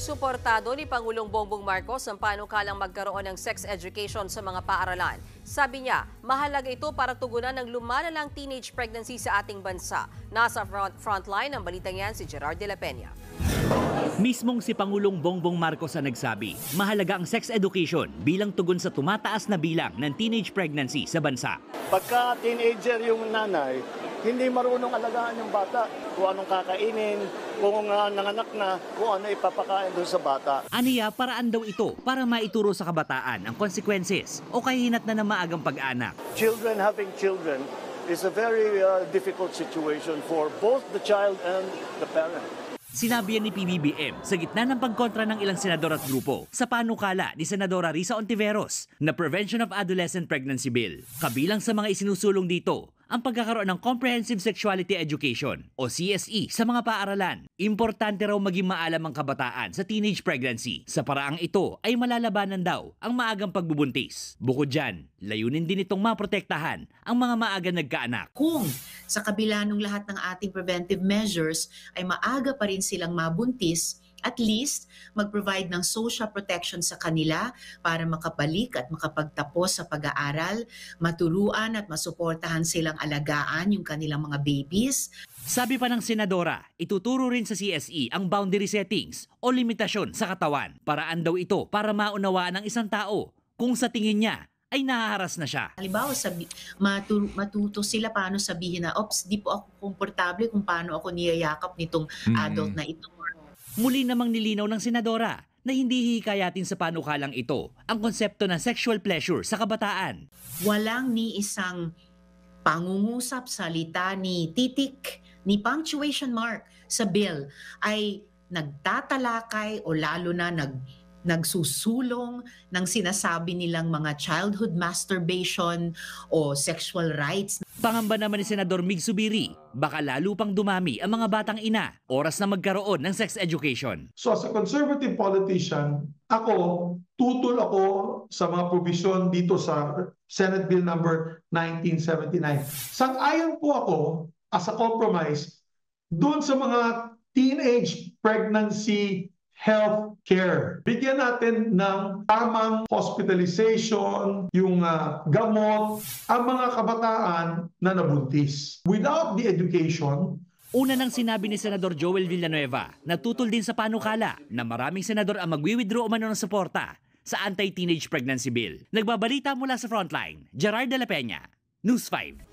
Sinusuportado ni Pangulong Bongbong Marcos ang panukalang magkaroon ng sex education sa mga paaralan. Sabi niya, mahalaga ito para tugunan ng lumalalang teenage pregnancy sa ating bansa. Nasa frontline ng balitang yan si Gerard de la Peña. Mismong si Pangulong Bongbong Marcos ang nagsabi, mahalaga ang sex education bilang tugon sa tumataas na bilang ng teenage pregnancy sa bansa. Pagka teenager yung nanay, hindi marunong alagaan yung bata. Kung anong kakainin, kung nanganak na, kung ano ipapakain doon sa bata. Aniya, paraan daw ito para maituro sa kabataan ang consequences o kahinat na ng maagang pag-anak. Children having children is a very difficult situation for both the child and the parent. Sinabi yan ni PBBM sa gitna ng pagkontra ng ilang senador at grupo sa panukala ni Senadora Risa Ontiveros na Prevention of Adolescent Pregnancy Bill. Kabilang sa mga isinusulong dito ang pagkakaroon ng Comprehensive Sexuality Education o CSE sa mga paaralan. Importante raw maging maalam ang kabataan sa teenage pregnancy. Sa paraang ito ay malalabanan daw ang maagang pagbubuntis. Bukod dyan, layunin din itong maprotektahan ang mga maagang nagkaanak. Kung sa kabila ng lahat ng ating preventive measures ay maaga pa rin silang mabuntis, at least mag-provide ng social protection sa kanila para makabalik at makapagtapos sa pag-aaral, maturuan at masuportahan silang alagaan yung kanilang mga babies. Sabi pa ng senadora, ituturo rin sa CSE ang boundary settings o limitasyon sa katawan. Paraan daw ito para maunawaan ng isang tao kung sa tingin niya ay nahaharas na siya. Halimbawa, matuto sila paano sabihin na, "Ops, di po ako komportable kung paano ako niyayakap nitong adult na ito." Muli namang nilinaw ng senadora na hindi hihikayatin sa panukalang ito ang konsepto ng sexual pleasure sa kabataan. Walang ni isang pangungusap, salita, ni titik, ni punctuation mark sa bill ay nagtatalakay o lalo na nagsusulong ng sinasabi nilang mga childhood masturbation o sexual rights. Pangamba naman ni Senador Mig Zubiri, baka lalo pang dumami ang mga batang ina, oras na magkaroon ng sex education. So as a conservative politician, tutol ako sa mga provision dito sa Senate Bill number 1979. Sang-ayon po ako as a compromise doon sa mga teenage pregnancy health care. Bigyan natin ng tamang hospitalization, yung gamot, ang mga kabataan na nabuntis. Without the education, una nang sinabi ni Senador Joel Villanueva na tutol din sa panukala na maraming senador ang magwi-withdraw umano ng suporta sa anti-teenage pregnancy bill. Nagbabalita mula sa Frontline, Gerard de la Peña, News 5.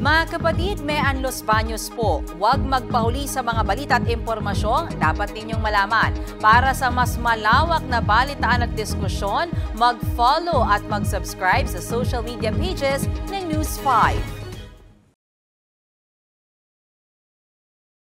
Mga kapatid, may Los Baños po. Huwag magpahuli sa mga balita at impormasyong dapat ninyong malaman. Para sa mas malawak na balitaan at diskusyon, mag-follow at mag-subscribe sa social media pages ng News 5.